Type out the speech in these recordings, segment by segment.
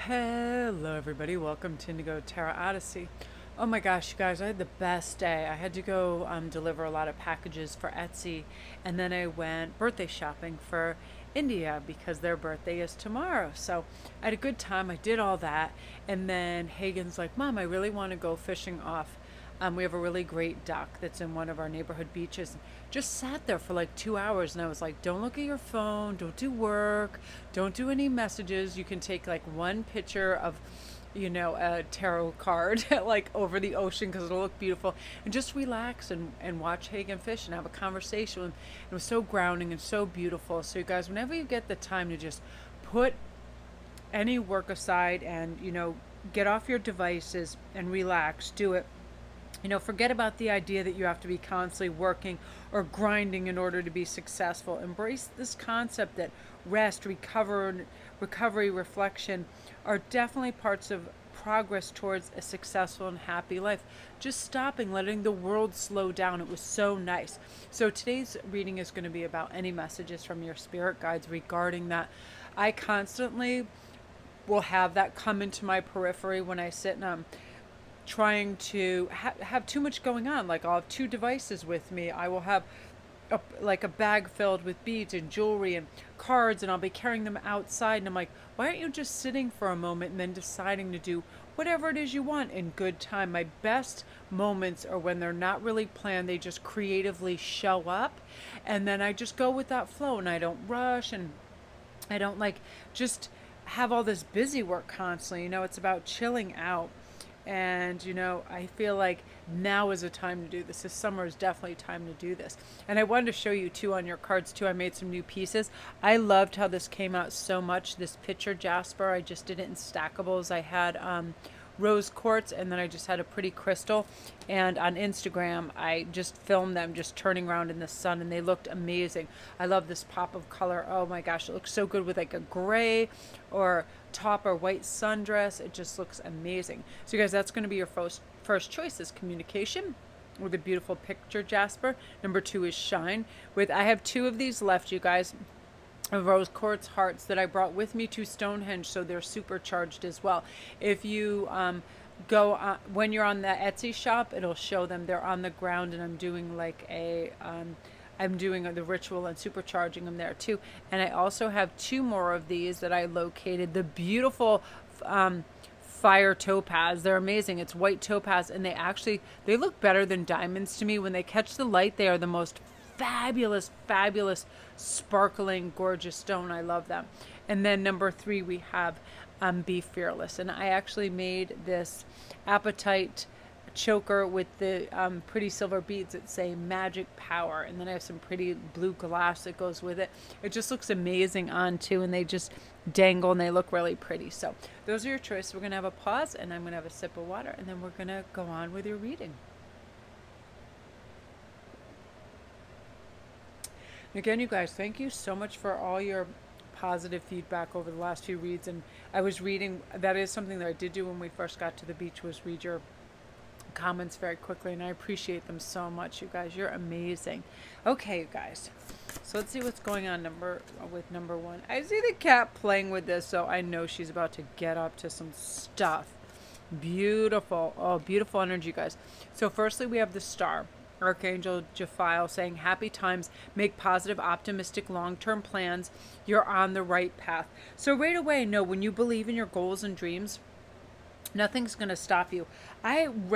Hello, everybody. Welcome to Indigo Terra Odyssey. Oh my gosh, you guys, I had the best day. I had to go deliver a lot of packages for Etsy, and then I went birthday shopping for India because their birthday is tomorrow. So I had a good time. I did all that, and then Hagen's like, "Mom, I really want to go fishing off. We have a really great dock that's in one of our neighborhood beaches." Just sat there for like 2 hours, and I was like, "Don't look at your phone. Don't do work. Don't do any messages. You can take like one picture of, a tarot card like over the ocean because it'll look beautiful, and just relax and watch Hagen fish and have a conversation." It was so grounding and so beautiful. So you guys, whenever you get the time to just put any work aside and get off your devices and relax, do it. Forget about the idea that you have to be constantly working or grinding in order to be successful. Embrace this concept that rest, recovery, reflection are definitely parts of progress towards a successful and happy life. Just stopping, letting the world slow down. It was so nice. So today's reading is going to be about any messages from your spirit guides regarding that. I constantly will have that come into my periphery when I sit and trying to have too much going on. Like, I'll have two devices with me. I will have like a bag filled with beads and jewelry and cards, and I'll be carrying them outside. And I'm like, why aren't you just sitting for a moment and then deciding to do whatever it is you want in good time? My best moments are when they're not really planned, they just creatively show up. And then I just go with that flow, and I don't rush, and I don't like just have all this busy work constantly. It's about chilling out. And I feel like now is a time to do this. This summer is definitely time to do this. And I wanted to show you too on your cards too. I made some new pieces. I loved how this came out so much. This picture jasper, I just did it in stackables. I had rose quartz, and then I just had a pretty crystal. And on Instagram, I just filmed them just turning around in the sun, and they looked amazing. I love this pop of color. Oh my gosh, it looks so good with like a gray or top or white sundress. It just looks amazing. So you guys, that's going to be your first choice is communication with a beautiful picture jasper. Number 2 is shine. I have 2 of these left, you guys, of rose quartz hearts that I brought with me to Stonehenge, so they're supercharged as well. If you go when you're on the Etsy shop, it'll show them. They're on the ground, and I'm doing like I'm doing the ritual and supercharging them there too. And I also have 2 more of these that I located. The beautiful fire topaz. They're amazing. It's white topaz, and they look better than diamonds to me. When they catch the light, they are the most fabulous, sparkling, gorgeous stone. I love them. And then number 3, we have Be Fearless. And I actually made this apatite choker with the pretty silver beads that say magic power, and then I have some pretty blue glass that goes with it. It just looks amazing on too, and they just dangle and they look really pretty. So those are your choices. We're gonna have a pause, and I'm gonna have a sip of water, and then we're gonna go on with your reading. Again, you guys, thank you so much for all your positive feedback over the last few reads. And I was reading, that is something that I did do when we first got to the beach, was read your comments very quickly, and I appreciate them so much. You guys, you're amazing. Okay, you guys, so let's see what's going on with number 1. I see the cat playing with this, so I know she's about to get up to some stuff. Beautiful. Oh, beautiful energy, you guys. So firstly, we have the star, Archangel Jophiel, saying happy times, make positive, optimistic, long-term plans. You're on the right path. So right away, know when you believe in your goals and dreams, nothing's going to stop you. I've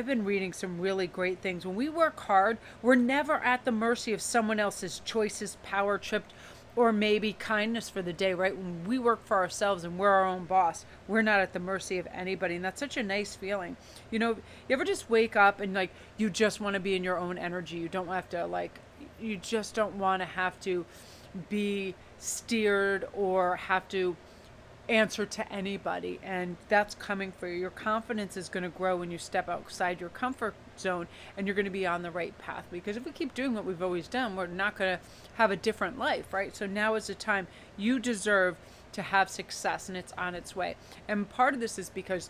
been reading some really great things. When we work hard, we're never at the mercy of someone else's choices, power tripped, or maybe kindness for the day, right? When we work for ourselves and we're our own boss, we're not at the mercy of anybody. And that's such a nice feeling. You ever just wake up and like, you just want to be in your own energy. You don't have to you just don't want to have to be steered or have to answer to anybody, and that's coming for you. Your confidence is going to grow when you step outside your comfort zone, and you're going to be on the right path, because if we keep doing what we've always done, we're not going to have a different life, right? So now is the time. You deserve to have success, and it's on its way. And part of this is because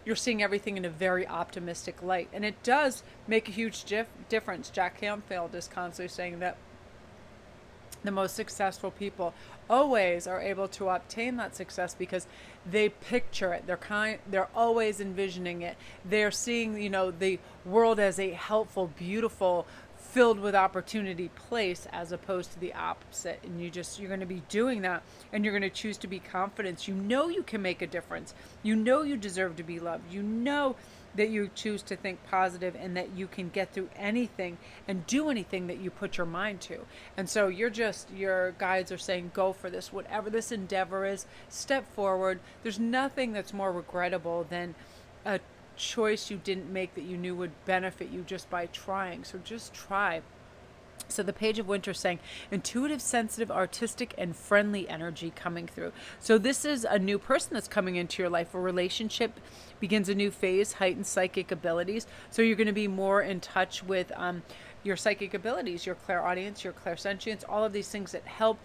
you're seeing everything in a very optimistic light, and it does make a huge difference. Jack Canfield is constantly saying that The most successful people always are able to obtain that success because they picture it. They're always envisioning it. They're seeing, the world as a helpful, beautiful, filled with opportunity place, as opposed to the opposite. And you're going to be doing that, and you're going to choose to be confident. You know you can make a difference. You know you deserve to be loved. You know that you choose to think positive, and that you can get through anything and do anything that you put your mind to. And so your guides are saying, go for this, whatever this endeavor is, step forward. There's nothing that's more regrettable than a choice you didn't make that you knew would benefit you just by trying. So just try. So the Page of Winter saying intuitive, sensitive, artistic, and friendly energy coming through. So this is a new person that's coming into your life. A relationship begins a new phase, heightened psychic abilities. So you're going to be more in touch with your psychic abilities, your clairaudience, your clairsentience, all of these things that help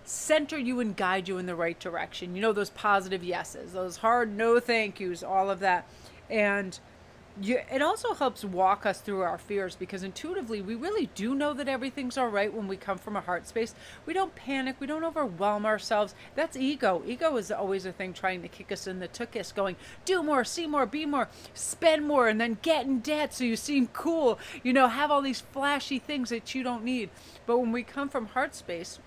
center you and guide you in the right direction. Those positive yeses, those hard no thank yous, all of that. And it also helps walk us through our fears, because intuitively we really do know that everything's all right when we come from a heart space. We don't panic. We don't overwhelm ourselves. That's ego. Ego is always a thing trying to kick us in the tuchus, going, do more, see more, be more, spend more, and then get in debt so you seem cool. Have all these flashy things that you don't need. But when we come from heart space,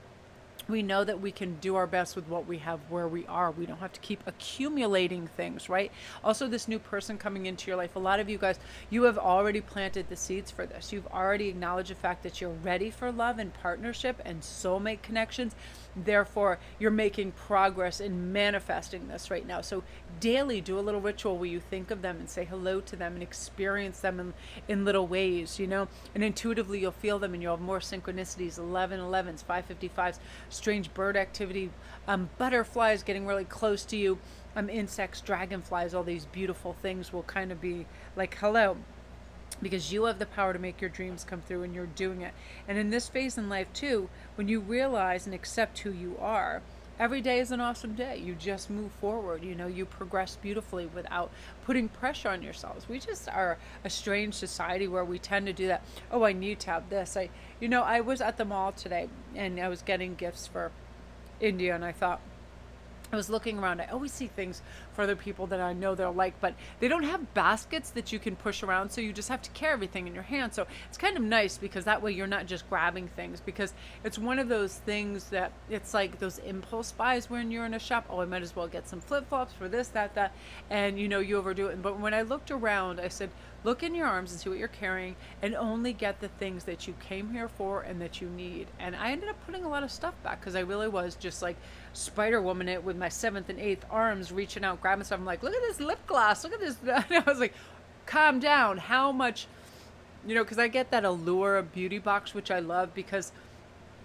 we know that we can do our best with what we have where we are. We don't have to keep accumulating things, right? Also, this new person coming into your life, a lot of you guys, you have already planted the seeds for this. You've already acknowledged the fact that you're ready for love and partnership and soulmate connections. Therefore, you're making progress in manifesting this right now. So daily do a little ritual where you think of them and say hello to them and experience them in little ways, and intuitively you'll feel them, and you'll have more synchronicities, 1111s, 555s, strange bird activity, butterflies getting really close to you, insects, dragonflies, all these beautiful things will kind of be like hello, because you have the power to make your dreams come through, and you're doing it. And in this phase in life too, when you realize and accept who you are, every day is an awesome day. You just move forward. You progress beautifully without putting pressure on yourselves. We just are a strange society where we tend to do that. Oh, I need to have this. I was at the mall today, and I was getting gifts for India, and I was looking around. I always see things for other people that I know they'll like, but they don't have baskets that you can push around, so you just have to carry everything in your hand. So it's kind of nice, because that way you're not just grabbing things, because it's one of those things that it's like those impulse buys when you're in a shop. Oh, I might as well get some flip-flops for this, that, and you overdo it. But when I looked around, I said, look in your arms and see what you're carrying, and only get the things that you came here for and that you need. And I ended up putting a lot of stuff back, because I really was just like Spider-Woman it with my 7th and 8th arms, reaching out, grabbing stuff. I'm like, look at this lip gloss, look at this. And I was like, calm down. How much, because I get that Allure beauty box, which I love, because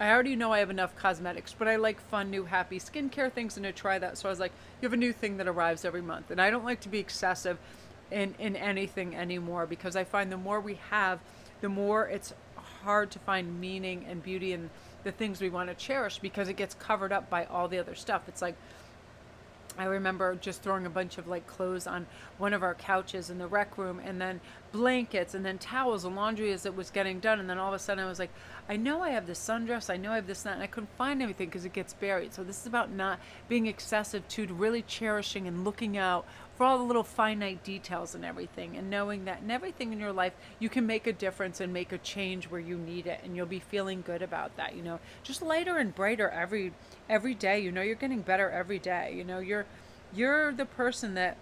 I already know I have enough cosmetics, but I like fun, new, happy skincare things, and to try that. So I was like, you have a new thing that arrives every month. And I don't like to be excessive in anything anymore, because I find the more we have, the more it's hard to find meaning and beauty in the things we want to cherish, because it gets covered up by all the other stuff. It's like, I remember just throwing a bunch of like clothes on one of our couches in the rec room, and then blankets, and then towels and laundry as it was getting done. And then all of a sudden I was like, I know I have this sundress, I know I have this and that, and I couldn't find anything because it gets buried. So this is about not being excessive to really cherishing and looking out for all the little finite details and everything, and knowing that in everything in your life you can make a difference and make a change where you need it, and you'll be feeling good about that. Just lighter and brighter every day. You're getting better every day. You're the person that,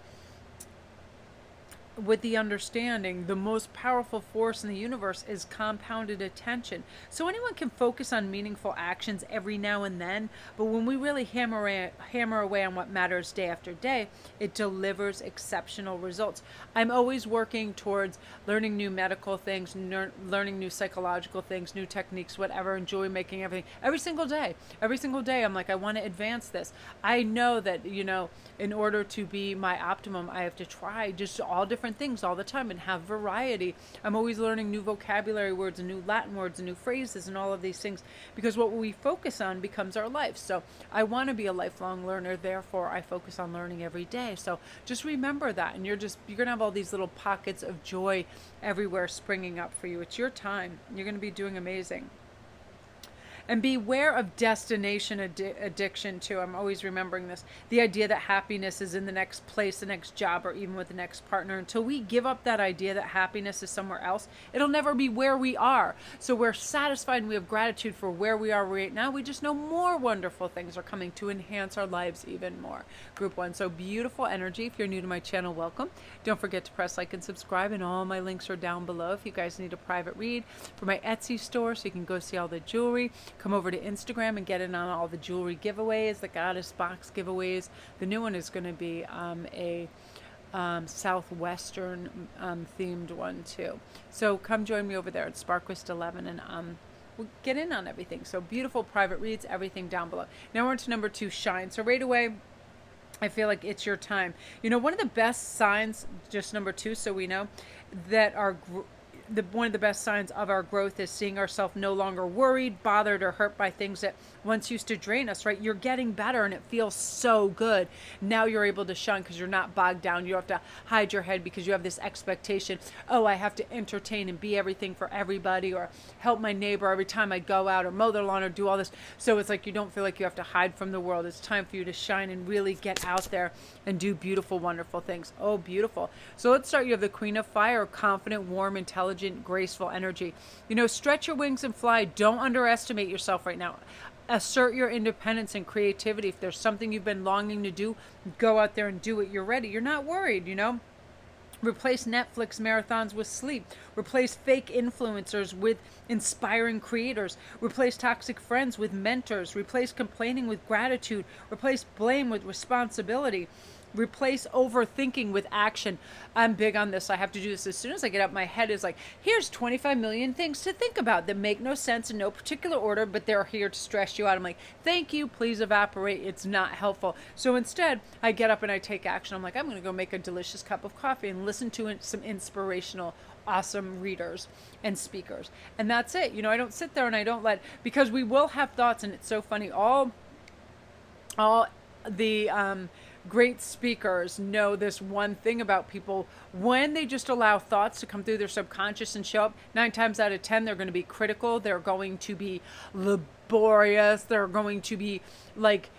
with the understanding, the most powerful force in the universe is compounded attention. So anyone can focus on meaningful actions every now and then, but when we really hammer away on what matters day after day, it delivers exceptional results. I'm always working towards learning new medical things, learning new psychological things, new techniques, whatever, enjoy making everything. Every single day, I'm like, I want to advance this. I know that, in order to be my optimum, I have to try just all different things all the time and have variety. I'm always learning new vocabulary words and new Latin words and new phrases and all of these things, because what we focus on becomes our life. So I want to be a lifelong learner, therefore I focus on learning every day. So just remember that, and you're gonna have all these little pockets of joy everywhere springing up for you. It's your time. You're gonna be doing amazing. And beware of destination addiction too. I'm always remembering this. The idea that happiness is in the next place, the next job, or even with the next partner. Until we give up that idea that happiness is somewhere else, it'll never be where we are. So we're satisfied and we have gratitude for where we are right now. We just know more wonderful things are coming to enhance our lives even more. Group 1. So beautiful energy. If you're new to my channel, welcome. Don't forget to press like and subscribe, and all my links are down below if you guys need a private read for my Etsy store, so you can go see all the jewelry. Come over to Instagram and get in on all the jewelry giveaways, the goddess box giveaways. The new one is going to be a southwestern themed one too. So come join me over there at Sparquist11, and we'll get in on everything. So beautiful private reads, everything down below. Now we're into number 2, shine. So right away, I feel like it's your time. You know, one of the best signs, just number 2, so we know, that one of the best signs of our growth is seeing ourselves no longer worried, bothered, or hurt by things that once used to drain us, right? You're getting better and it feels so good. Now you're able to shine because you're not bogged down. You don't have to hide your head because you have this expectation, oh, I have to entertain and be everything for everybody, or help my neighbor every time I go out, or mow their lawn, or do all this. So it's like you don't feel like you have to hide from the world. It's time for you to shine and really get out there and do beautiful, wonderful things. Oh, beautiful. So let's start. You have the Queen of Fire, confident, warm, intelligent, graceful energy. You know, stretch your wings and fly. Don't underestimate yourself right now. Assert your independence and creativity. If there's something you've been longing to do, go out there and do it. You're ready. You're not worried, you know. Replace Netflix marathons with sleep. Replace fake influencers with inspiring creators. Replace toxic friends with mentors. Replace complaining with gratitude. Replace blame with responsibility. Replace overthinking with action. I'm big on this. I have to do this as soon as I get up. My head is like, here's 25 million things to think about that make no sense in no particular order, but they're here to stress you out. I'm like, thank you, please evaporate. It's not helpful. So instead, I get up and I take action. I'm like, I'm going to go make a delicious cup of coffee and listen to some inspirational, awesome readers and speakers. And that's it. You know, I don't sit there and I don't because we will have thoughts, and it's so funny. All the great speakers know this one thing about people. When they just allow thoughts to come through their subconscious and show up, 9 times out of 10, they're going to be critical. They're going to be laborious. They're going to be like,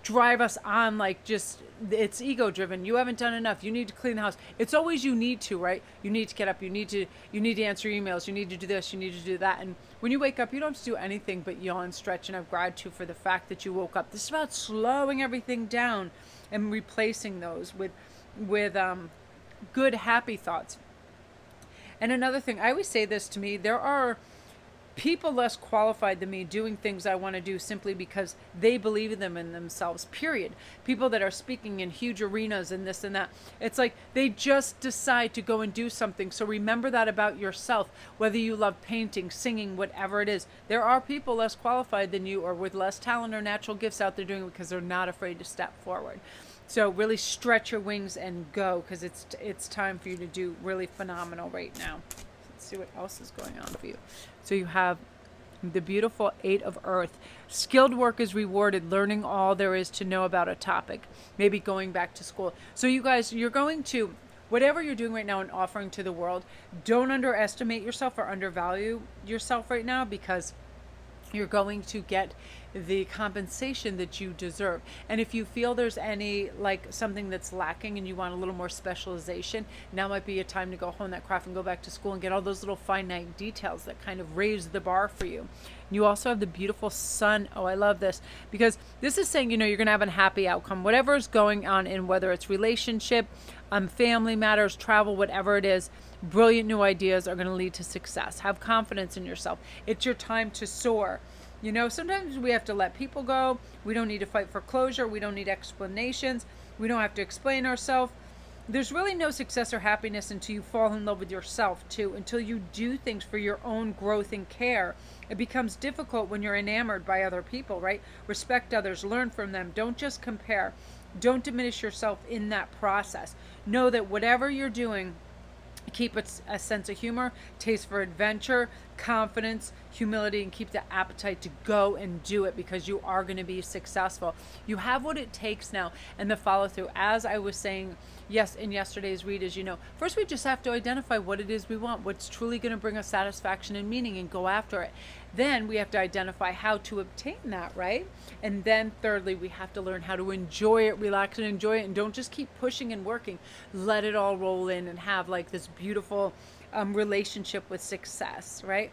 drive us on, like, just, it's ego driven. You haven't done enough. You need to clean the house. It's always you need to, right? You need to get up. You need to answer emails. You need to do this. You need to do that. And when you wake up, you don't have to do anything but yawn, stretch, and have gratitude for the fact that you woke up. This is about slowing everything down and replacing those with good, happy thoughts. And another thing, I always say this to me, there are people less qualified than me doing things I want to do simply because they believe in them in themselves, period. People that are speaking in huge arenas and this and that. It's like they just decide to go and do something. So remember that about yourself, whether you love painting, singing, whatever it is. There are people less qualified than you or with less talent or natural gifts out there doing it because they're not afraid to step forward. So really stretch your wings and go, because it's time for you to do really phenomenal right now. Let's see what else is going on for you. So you have the beautiful 8 of Earth. Skilled work is rewarded, learning all there is to know about a topic, maybe going back to school. So you guys, you're going to, whatever you're doing right now and offering to the world, don't underestimate yourself or undervalue yourself right now, because you're going to get the compensation that you deserve. And if you feel there's any, like, something that's lacking and you want a little more specialization, now might be a time to go hone that craft and go back to school and get all those little finite details that kind of raise the bar for you. You also have the beautiful sun. Oh, I love this, because this is saying, you know, you're going to have a happy outcome, whatever is going on, in whether it's relationship, family matters, travel, whatever it is. Brilliant new ideas are going to lead to success. Have confidence in yourself. It's your time to soar. You know, sometimes we have to let people go. We don't need to fight for closure. We don't need explanations. We don't have to explain ourselves. There's really no success or happiness until you fall in love with yourself too, until you do things for your own growth and care. It becomes difficult when you're enamored by other people, right? Respect others, learn from them. Don't just compare. Don't diminish yourself in that process. Know that whatever you're doing, keep a sense of humor, taste for adventure, confidence, humility, and keep the appetite to go and do it, because you are going to be successful. You have what it takes now, and the follow through. As I was saying, yes, in yesterday's read, as you know, first we just have to identify what it is we want, what's truly going to bring us satisfaction and meaning, and go after it. Then we have to identify how to obtain that, right? And then thirdly, we have to learn how to enjoy it, relax and enjoy it, and don't just keep pushing and working. Let it all roll in and have like this beautiful relationship with success, right?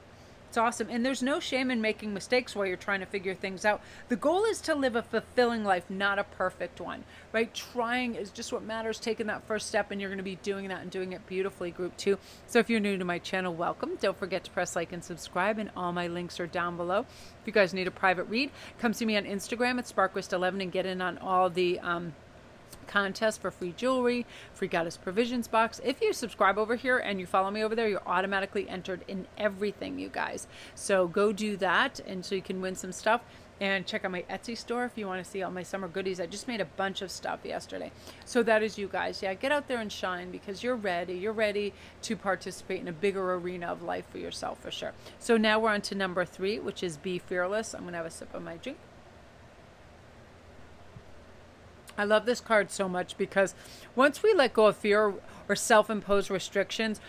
It's awesome. And there's no shame in making mistakes while you're trying to figure things out. The goal is to live a fulfilling life, not a perfect one, right? Trying is just what matters. Taking that first step, and you're going to be doing that and doing it beautifully, group 2. So if you're new to my channel, welcome. Don't forget to press like and subscribe, and all my links are down below. If you guys need a private read, come see me on Instagram at Sparkwist11 and get in on all the contest for free jewelry, free goddess provisions box. If you subscribe over here and you follow me over there, you're automatically entered in everything, you guys. So go do that, and so you can win some stuff. And check out my Etsy store if you want to see all my summer goodies. I just made a bunch of stuff yesterday. So that is you guys. Yeah, get out there and shine, because you're ready. You're ready to participate in a bigger arena of life for yourself, for sure. So now we're on to number 3, which is be fearless. I'm going to have a sip of my drink. I love this card so much, because once we let go of fear or self-imposed restrictions,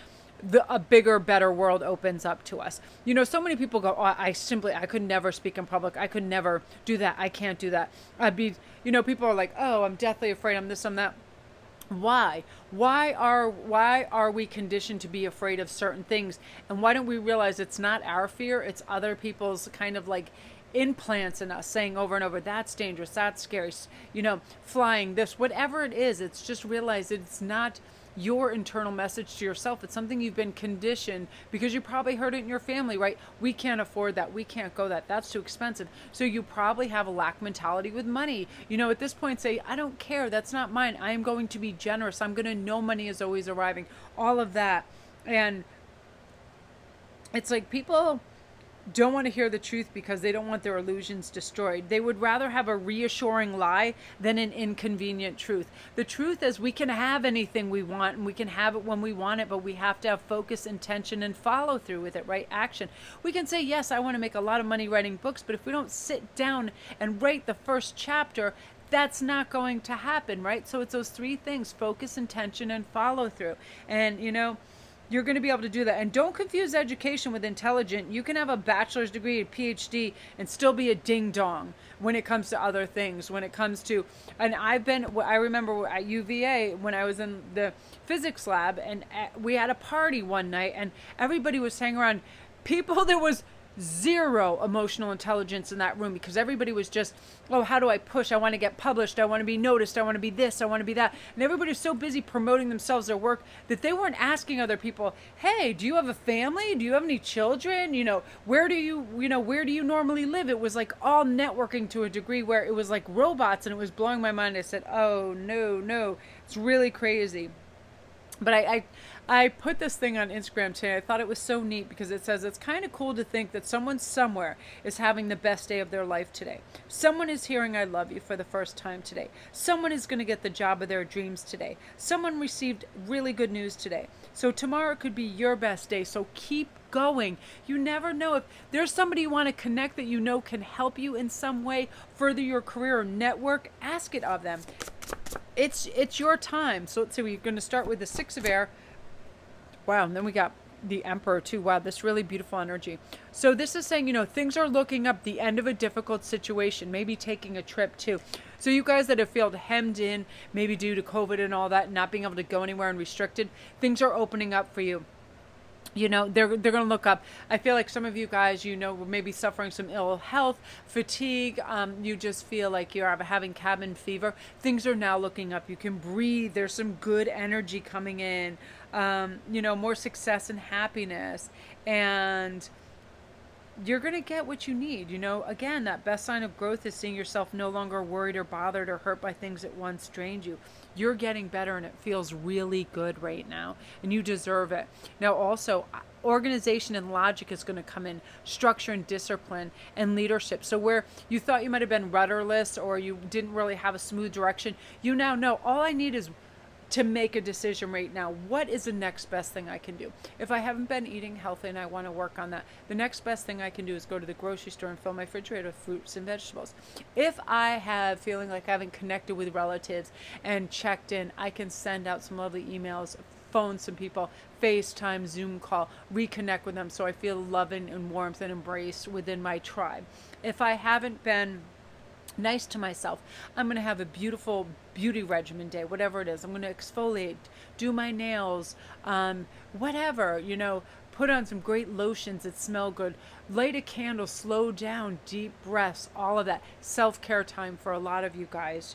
a bigger, better world opens up to us. You know, so many people go, oh, I could never speak in public. I could never do that. I can't do that. People are like, oh, I'm deathly afraid. I'm this, I'm that. Why? Why are we conditioned to be afraid of certain things? And why don't we realize it's not our fear, it's other people's kind of like implants in us saying over and over, that's dangerous, that's scary, flying, this, whatever it is. It's just realize that it's not your internal message to yourself. It's something you've been conditioned, because you probably heard it in your family, right? We can't afford that. We can't go that. That's too expensive. So you probably have a lack mentality with money. At this point, say, I don't care. That's not mine. I am going to be generous. I'm going to know money is always arriving. All of that. And it's like people don't want to hear the truth because they don't want their illusions destroyed. They would rather have a reassuring lie than an inconvenient truth. The truth is we can have anything we want, and we can have it when we want it, but we have to have focus, intention, and follow through with it, right? Action. We can say, yes, I want to make a lot of money writing books, but if we don't sit down and write the first chapter, that's not going to happen, right? So it's those 3 things: focus, intention, and follow through. And, you're going to be able to do that. And don't confuse education with intelligent. You can have a bachelor's degree, a PhD, and still be a ding dong when it comes to other things. When it comes to, and I remember at UVA when I was in the physics lab, and we had a party one night, and everybody was hanging around. There was zero emotional intelligence in that room, because everybody was just, oh, how do I push? I want to get published. I want to be noticed. I want to be this. I want to be that. And everybody was so busy promoting themselves, their work, that they weren't asking other people, hey, do you have a family? Do you have any children? Where do you normally live? It was like all networking to a degree where it was like robots, and it was blowing my mind. I said, oh, no, it's really crazy. But I put this thing on Instagram today. I thought it was so neat, because it says it's kind of cool to think that someone somewhere is having the best day of their life today. Someone is hearing I love you for the first time today. Someone is going to get the job of their dreams today. Someone received really good news today. So tomorrow could be your best day. So keep going. You never know. If there's somebody you want to connect that can help you in some way, further your career or network, ask it of them. It's your time. So let's see, we're going to start with the 6 of air. Wow, and then we got the Emperor too. Wow, this really beautiful energy. So this is saying, things are looking up, the end of a difficult situation, maybe taking a trip too. So you guys that have felt hemmed in, maybe due to COVID and all that, not being able to go anywhere and restricted, things are opening up for you. They're going to look up. I feel like some of you guys, maybe suffering some ill health, fatigue. You just feel like you're having cabin fever. Things are now looking up. You can breathe. There's some good energy coming in. More success and happiness. And you're going to get what you need. Again, that best sign of growth is seeing yourself no longer worried or bothered or hurt by things that once drained you. You're getting better, and it feels really good right now, and you deserve it. Now, also, organization and logic is going to come in, structure and discipline and leadership. So where you thought you might have been rudderless or you didn't really have a smooth direction, you now know all I need is to make a decision right now. What is the next best thing I can do? If I haven't been eating healthy and I want to work on that, the next best thing I can do is go to the grocery store and fill my refrigerator with fruits and vegetables. If I have feeling like I haven't connected with relatives and checked in, I can send out some lovely emails, phone some people, FaceTime, Zoom call, reconnect with them so I feel loving and warmth and embraced within my tribe. If I haven't been nice to myself, I'm going to have a beautiful beauty regimen day, whatever it is. I'm going to exfoliate, do my nails, whatever, put on some great lotions that smell good, light a candle, slow down, deep breaths, all of that. Self-care time for a lot of you guys,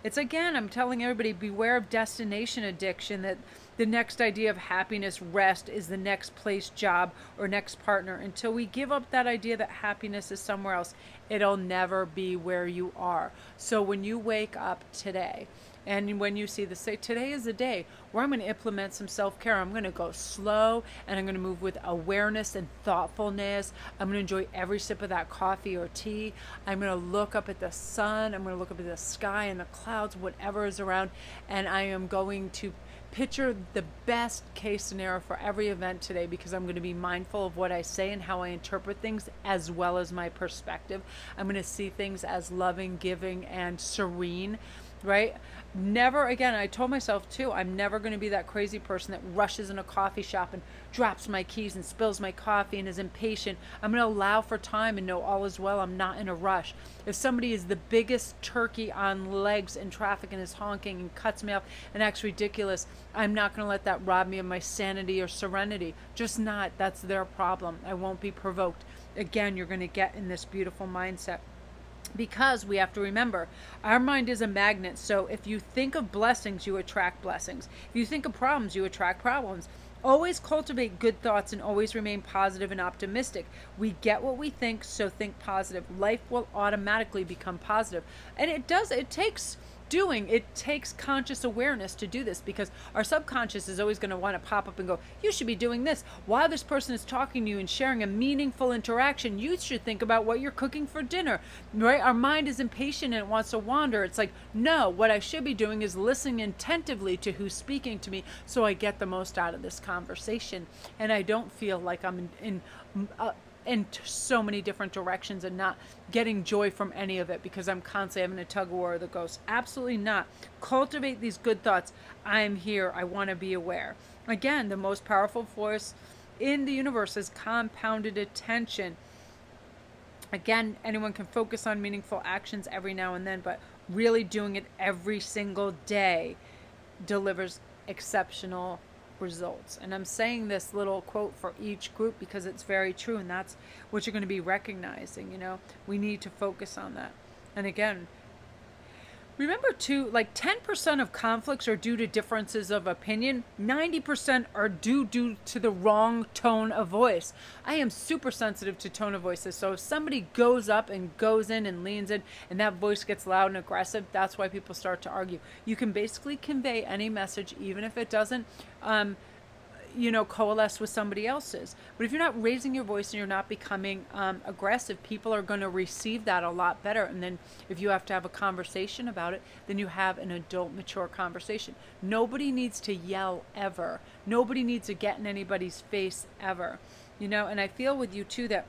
It's, again, I'm telling everybody, beware of destination addiction, that the next idea of happiness, rest, is the next place, job, or next partner. Until we give up that idea that happiness is somewhere else, it'll never be where you are. So when you wake up today, and when you see this, say, today is the day where I'm going to implement some self-care. I'm going to go slow, and I'm going to move with awareness and thoughtfulness. I'm going to enjoy every sip of that coffee or tea. I'm going to look up at the sun. I'm going to look up at the sky and the clouds, whatever is around. And I am going to picture the best case scenario for every event today, because I'm going to be mindful of what I say and how I interpret things, as well as my perspective. I'm going to see things as loving, giving, and serene. Right? Never again, I told myself too, I'm never going to be that crazy person that rushes in a coffee shop and drops my keys and spills my coffee and is impatient. I'm going to allow for time and know all is well. I'm not in a rush. If somebody is the biggest turkey on legs in traffic and is honking and cuts me off and acts ridiculous, I'm not going to let that rob me of my sanity or serenity. Just not. That's their problem. I won't be provoked. Again, you're going to get in this beautiful mindset. Because we have to remember, our mind is a magnet. So if you think of blessings, you attract blessings. If you think of problems, you attract problems. Always cultivate good thoughts and always remain positive and optimistic. We get what we think, so think positive. Life will automatically become positive. And it takes conscious awareness to do this, because our subconscious is always going to want to pop up and go, you should be doing this. While this person is talking to you and sharing a meaningful interaction, you should think about what you're cooking for dinner, right? Our mind is impatient and it wants to wander. It's like, no, what I should be doing is listening attentively to who's speaking to me, so I get the most out of this conversation. And I don't feel like I'm in so many different directions and not getting joy from any of it, because I'm constantly having a tug of war that goes, absolutely not. Cultivate these good thoughts. I'm here. I want to be aware. Again, the most powerful force in the universe is compounded attention. Again, anyone can focus on meaningful actions every now and then, but really doing it every single day delivers exceptional results. And I'm saying this little quote for each group because it's very true, and that's what you're going to be recognizing. We need to focus on that. And again, remember too, like 10% of conflicts are due to differences of opinion. 90% are due to the wrong tone of voice. I am super sensitive to tone of voices. So if somebody goes up and goes in and leans in and that voice gets loud and aggressive, that's why people start to argue. You can basically convey any message, even if it doesn't coalesce with somebody else's. But if you're not raising your voice and you're not becoming aggressive, people are going to receive that a lot better. And then if you have to have a conversation about it, then you have an adult, mature conversation. Nobody needs to yell ever. Nobody needs to get in anybody's face ever. And I feel with you too that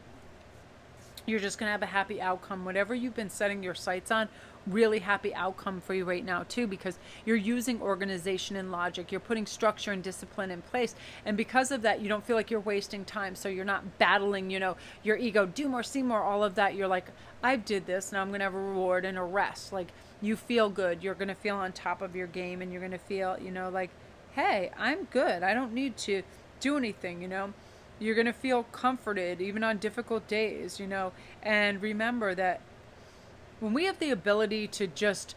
you're just going to have a happy outcome. Whatever you've been setting your sights on, really happy outcome for you right now too, because you're using organization and logic. You're putting structure and discipline in place. And because of that, you don't feel like you're wasting time. So you're not battling, your ego, do more, see more, all of that. You're like, I did this, now I'm going to have a reward and a rest. Like, you feel good. You're going to feel on top of your game, and you're going to feel, like, hey, I'm good. I don't need to do anything, You're going to feel comforted even on difficult days, and remember that when we have the ability to just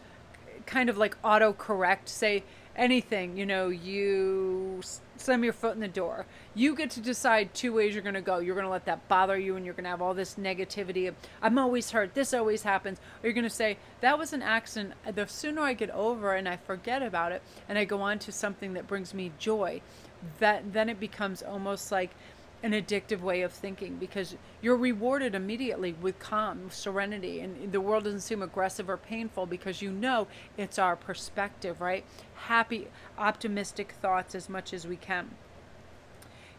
kind of like auto-correct, say anything, you slam your foot in the door, you get to decide two ways you're going to go. You're going to let that bother you, and you're going to have all this negativity of, I'm always hurt, this always happens. Or you're going to say, that was an accident. The sooner I get over and I forget about it and I go on to something that brings me joy, that then it becomes almost like an addictive way of thinking, because you're rewarded immediately with calm, serenity, and the world doesn't seem aggressive or painful because you know it's our perspective, right? Happy, optimistic thoughts as much as we can.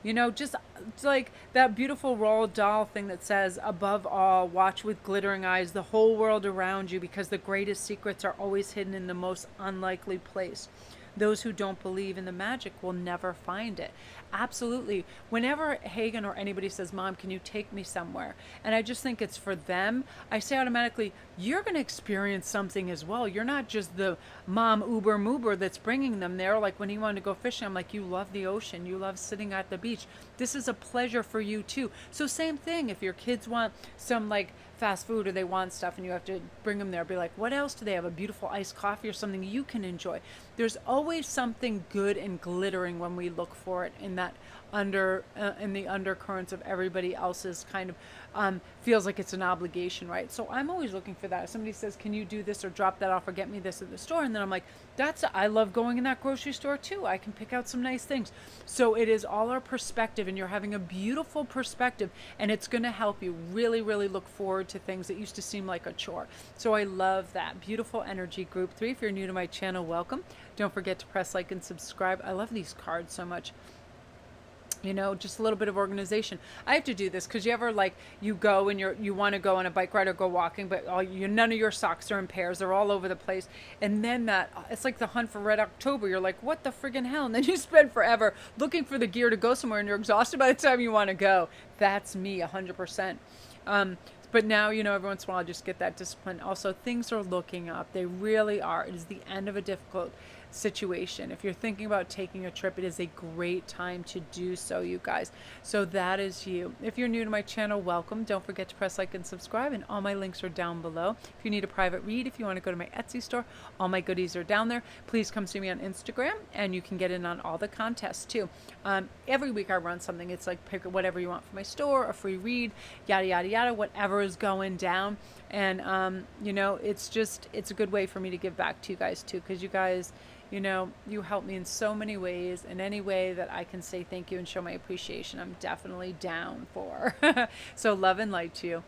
You know, just like that beautiful Roald Dahl thing that says, above all, watch with glittering eyes the whole world around you, because the greatest secrets are always hidden in the most unlikely place. Those who don't believe in the magic will never find it. Absolutely. Whenever Hagen or anybody says, Mom, can you take me somewhere? And I just think it's for them, I say automatically, you're going to experience something as well. You're not just the mom Uber Moober that's bringing them there. Like when he wanted to go fishing, I'm like, you love the ocean. You love sitting at the beach. This is a pleasure for you too. So same thing, if your kids want some like fast food or they want stuff and you have to bring them there, be like, what else do they have? A beautiful iced coffee or something you can enjoy. There's always something good and glittering when we look for it in that in the undercurrents of everybody else's kind of feels like it's an obligation, right? So I'm always looking for that. If somebody says, can you do this or drop that off or get me this at the store? And then I'm like, I love going in that grocery store too. I can pick out some nice things. So it is all our perspective, and you're having a beautiful perspective, and it's going to help you really, really look forward to things that used to seem like a chore. So I love that. Beautiful energy, group 3. If you're new to my channel, welcome. Don't forget to press like and subscribe. I love these cards so much. You know, just a little bit of organization. I have to do this because you ever like you go and you want to go on a bike ride or go walking, but none of your socks are in pairs. They're all over the place. And then it's like the hunt for Red October. You're like, what the friggin' hell? And then you spend forever looking for the gear to go somewhere, and you're exhausted by the time you want to go. That's me 100%. But now, you know, every once in a while I just get that discipline. Also, things are looking up. They really are. It is the end of a difficult situation. If you're thinking about taking a trip, it is a great time to do so, you guys. So that is you. If you're new to my channel, welcome. Don't forget to press like and subscribe, and all my links are down below. If you need a private read, if you want to go to my Etsy store, all my goodies are down there. Please come see me on Instagram, and you can get in on all the contests too. Every week I run something. It's like pick whatever you want from my store, a free read, yada yada yada, whatever is going down. And you know, it's a good way for me to give back to you guys too, because you guys, you know, you help me in so many ways. In any way that I can say thank you and show my appreciation, I'm definitely down for. So love and light to you.